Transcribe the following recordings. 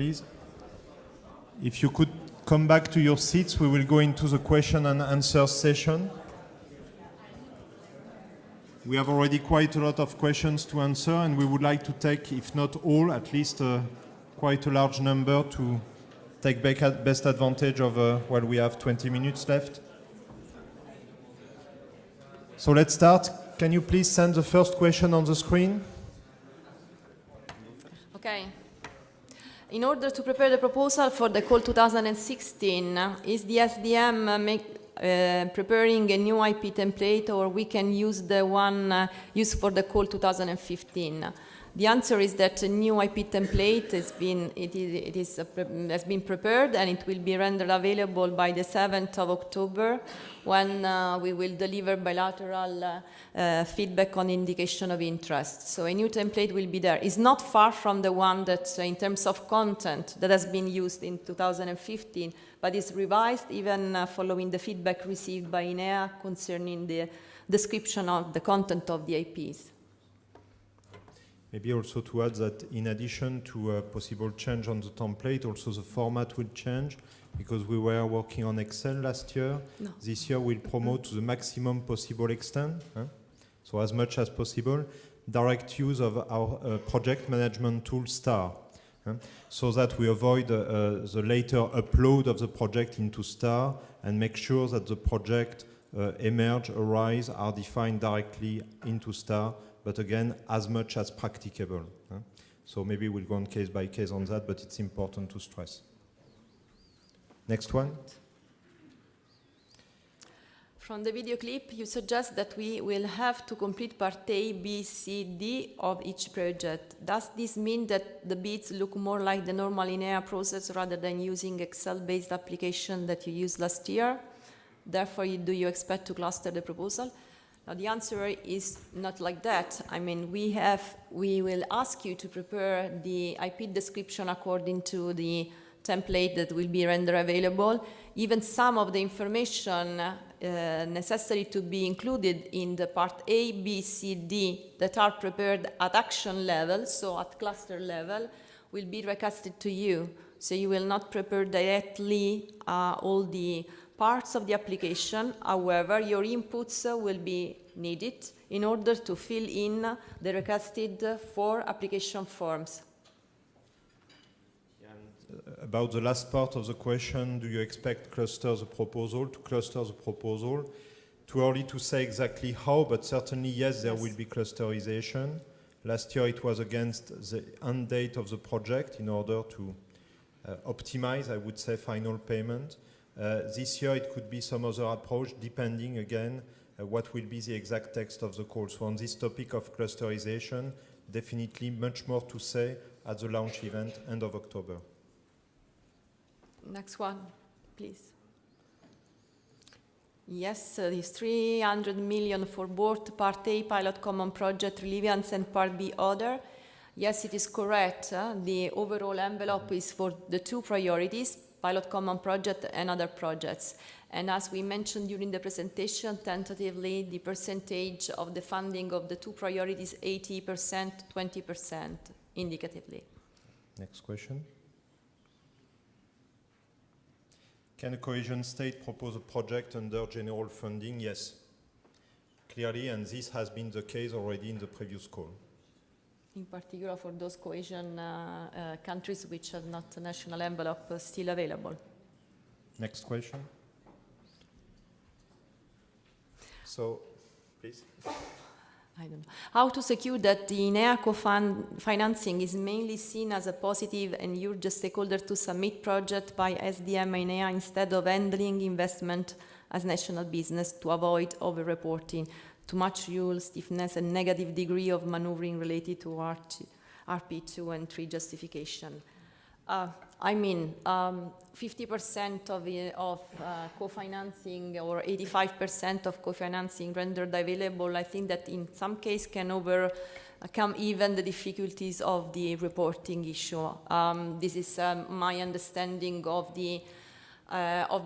please. If you could come back to your seats, we will go into the question and answer session. We have already quite a lot of questions to answer, and we would like to take, if not all, at least quite a large number to take best advantage of, well, we have 20 minutes left. So let's start. Can you please send the first question on the screen? Okay. In order to prepare the proposal for the call 2016, is the SDM preparing a new IP template, or we can use the one used for the call 2015? The answer is that a new IP template has been prepared, and it will be rendered available by the 7th of October, when we will deliver bilateral feedback on indication of interest. So a new template will be there. It's not far from the one that, in terms of content, that has been used in 2015, but is revised even following the feedback received by INEA concerning the description of the content of the IPs. Maybe also to add that in addition to a possible change on the template, also the format will change, because we were working on Excel last year. No. This year we'll promote to the maximum possible extent, so as much as possible, direct use of our project management tool STAR, so that we avoid the later upload of the project into STAR and make sure that the project arise, are defined directly into STAR, but again, as much as practicable. So maybe we'll go on case by case on that, but it's important to stress. Next one. From the video clip, you suggest that we will have to complete part A, B, C, D of each project. Does this mean that the bids look more like the normal INEA process rather than using Excel-based application that you used last year? Therefore, do you expect to cluster the proposal? Now, the answer is not like that. I mean, we will ask you to prepare the IP description according to the template that will be rendered available. Even some of the information necessary to be included in the part A, B, C, D that are prepared at action level, so at cluster level, will be recasted to you. So you will not prepare directly all the parts of the application. However, your inputs will be needed in order to fill in the recasted 4 application forms. About the last part of the question, do you expect to cluster the proposal? Too early to say exactly how, but certainly yes, there will be clusterization. Last year it was against the end date of the project in order to optimize, I would say, final payment. This year it could be some other approach, depending again what will be the exact text of the call. So on this topic of clusterization, definitely much more to say at the launch event end of October. Next one, please. Yes, there's 300 million for both Part A pilot common project relevance and Part B other. Yes, it is correct. The overall envelope is for the 2 priorities, pilot common project and other projects. And as we mentioned during the presentation, tentatively, the percentage of the funding of the 2 priorities, 80%, 20%, indicatively. Next question. Can a cohesion state propose a project under general funding? Yes, clearly, and this has been the case already in the previous call. In particular for those cohesion countries which have not a national envelope still available. Next question. So, please. I don't know. How to secure that the INEA co-financing is mainly seen as a positive and urge stakeholders to submit project by SDM INEA instead of handling investment as national business to avoid over-reporting, too much rule stiffness and negative degree of maneuvering related to RP2 and 3 justification. I mean, 50% of co-financing or 85% of co-financing rendered available, I think that in some case can overcome even the difficulties of the reporting issue. This is my understanding of the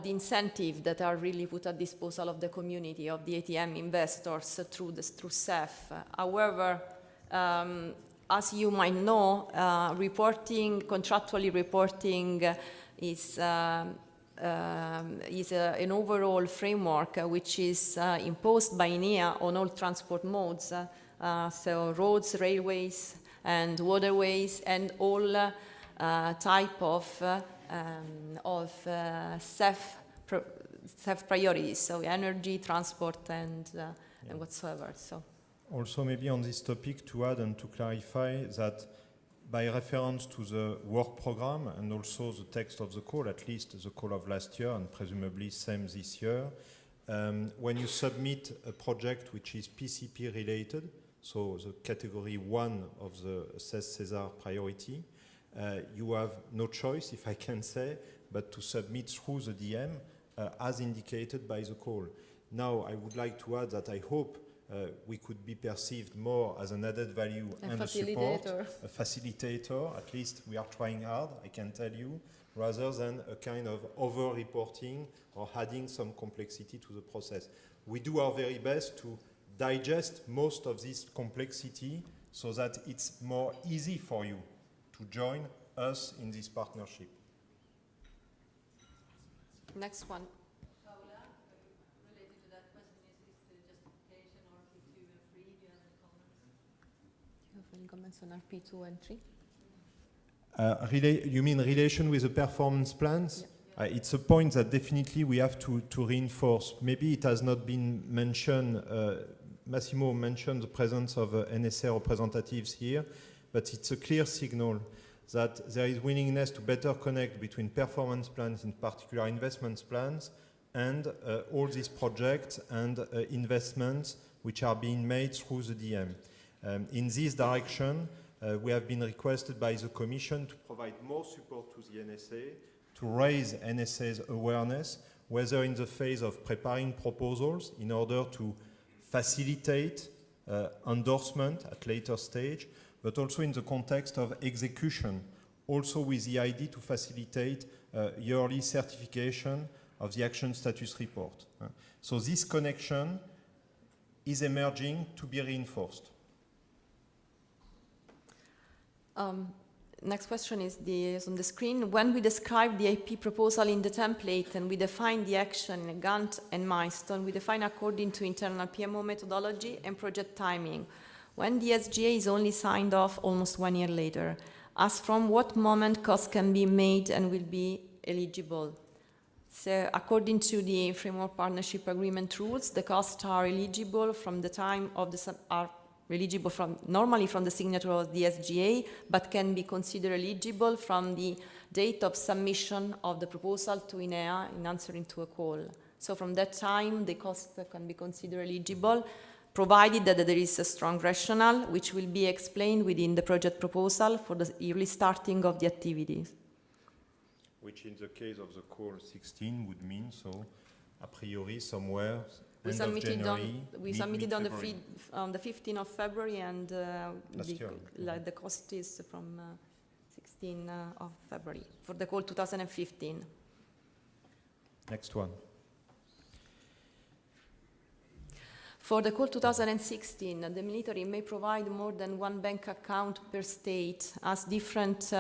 incentive that are really put at disposal of the community, of the ATM investors through CEF. However, as you might know, contractually reporting is an overall framework which is imposed by INEA on all transport modes, so roads, railways, and waterways, and all type of CEF priorities, so energy, transport, and whatsoever. So. Also, maybe on this topic to add and to clarify that by reference to the work program and also the text of the call, at least the call of last year and presumably same this year, when you submit a project which is PCP related, so the category 1 of the SESAR priority, you have no choice, if I can say, but to submit through the DM as indicated by the call. Now, I would like to add that I hope we could be perceived more as an added value and a support, a facilitator. At least we are trying hard, I can tell you, rather than a kind of over-reporting or adding some complexity to the process. We do our very best to digest most of this complexity so that it's more easy for you to join us in this partnership. Next one. Any comments on RP2 and 3? You mean relation with the performance plans? Yeah. It's a point that definitely we have to reinforce. Maybe it has not been mentioned, Massimo mentioned the presence of NSA representatives here, but it's a clear signal that there is willingness to better connect between performance plans, in particular investment plans, and all these projects and investments which are being made through the DM. In this direction, we have been requested by the Commission to provide more support to the NSA, to raise NSA's awareness, whether in the phase of preparing proposals in order to facilitate endorsement at later stage, but also in the context of execution, also with the idea to facilitate yearly certification of the action status report. So this connection is emerging to be reinforced. Next question is on the screen. When we describe the IP proposal in the template and we define the action, Gantt and milestone, we define according to internal PMO methodology and project timing. When the SGA is only signed off almost 1 year later, as from what moment costs can be made and will be eligible? So according to the Framework Partnership Agreement rules, the costs are eligible from the time of the normally from the signature of the SGA, but can be considered eligible from the date of submission of the proposal to INEA in answering to a call. So from that time, the cost can be considered eligible, provided that there is a strong rationale, which will be explained within the project proposal for the early starting of the activities. Which in the case of the call 16 would mean, so a priori somewhere we submitted on the 15th of February, and the cost is from 16th of February for the call 2015. Next one. For the call 2016, the military may provide more than one bank account per state, as different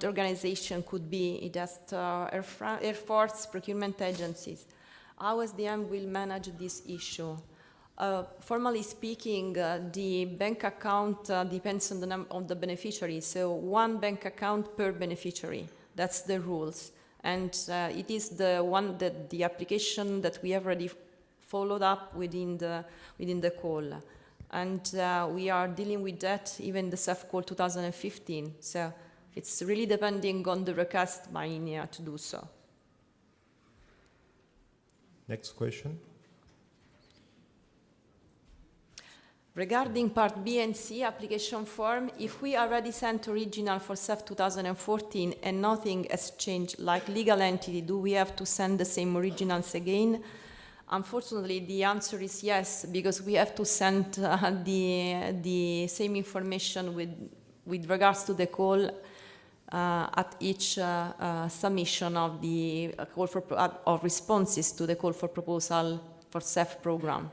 organization could be. It has Air Force procurement agencies. How SDM will manage this issue? Formally speaking, the bank account depends on the beneficiary, so one bank account per beneficiary. That's the rules, and it is the application that we have already followed up within the call, and we are dealing with that even the CEF call 2015. So it's really depending on the request by INEA to do so. Next question. Regarding Part B and C application form, if we already sent original for CEF 2014 and nothing has changed, like legal entity, do we have to send the same originals again? Unfortunately, the answer is yes, because we have to send the same information with regards to the call at each submission of the call for of responses to the call for proposal for CEF program.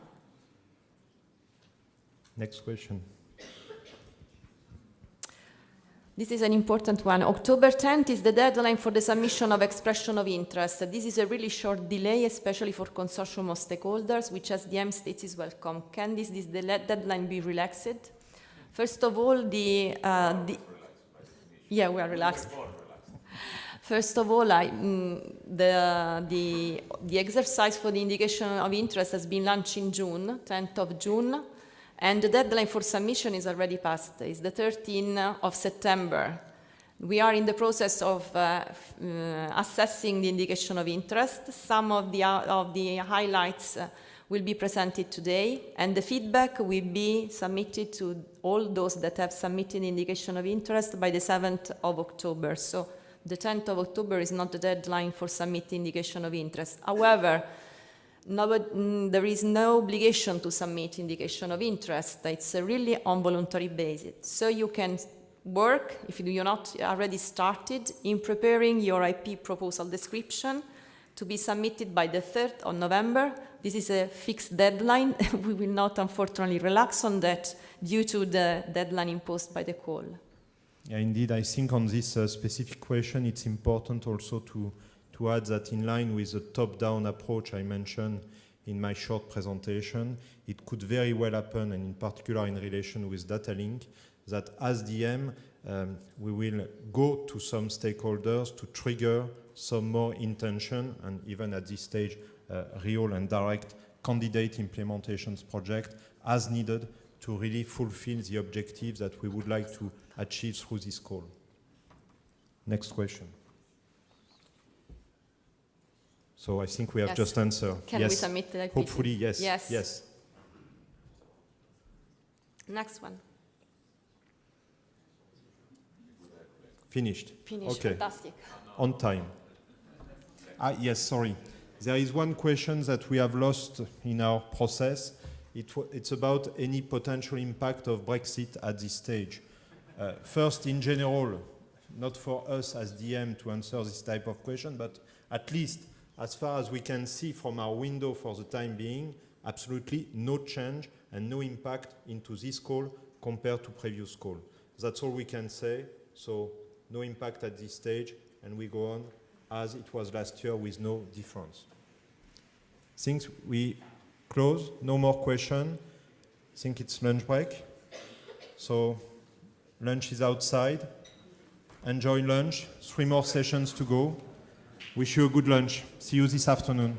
Next question. This is an important one. October 10th is the deadline for the submission of expression of interest. This is a really short delay, especially for consortium of stakeholders, which SDM states is welcome. Can this deadline be relaxed? First of all, yeah, we are relaxed. First of all, the exercise for the indication of interest has been launched in June, 10th of June, and the deadline for submission is already passed. It's the 13th of September. We are in the process of assessing the indication of interest. Some of the highlights will be presented today, and the feedback will be submitted to all those that have submitted indication of interest by the 7th of October. So the 10th of October is not the deadline for submitting indication of interest. However, there is no obligation to submit indication of interest. It's really on voluntary basis. So you can work, if you not already started, in preparing your IP proposal description to be submitted by the 3rd of November. This is a fixed deadline. We will not, unfortunately, relax on that due to the deadline imposed by the call. Yeah, indeed, I think on this specific question, it's important also to add that in line with the top-down approach I mentioned in my short presentation, it could very well happen, and in particular in relation with data link, that as DM, we will go to some stakeholders to trigger some more intention, and even at this stage, real and direct candidate implementations project as needed to really fulfill the objectives that we would like to achieve through this call. Next question. So I think we have just answered. Can we submit the IP? Hopefully, yes. Yes. Next one. Finished. Okay. Fantastic. On time. Yes, sorry. There is one question that we have lost in our process. It's about any potential impact of Brexit at this stage. First, in general, not for us as DM to answer this type of question, but at least as far as we can see from our window for the time being, absolutely no change and no impact into this call compared to previous call. That's all we can say. So no impact at this stage, and we go on as it was last year with no difference. Since we close, no more question. I think it's lunch break. So lunch is outside. Enjoy lunch. 3 more sessions to go. Wish you a good lunch. See you this afternoon.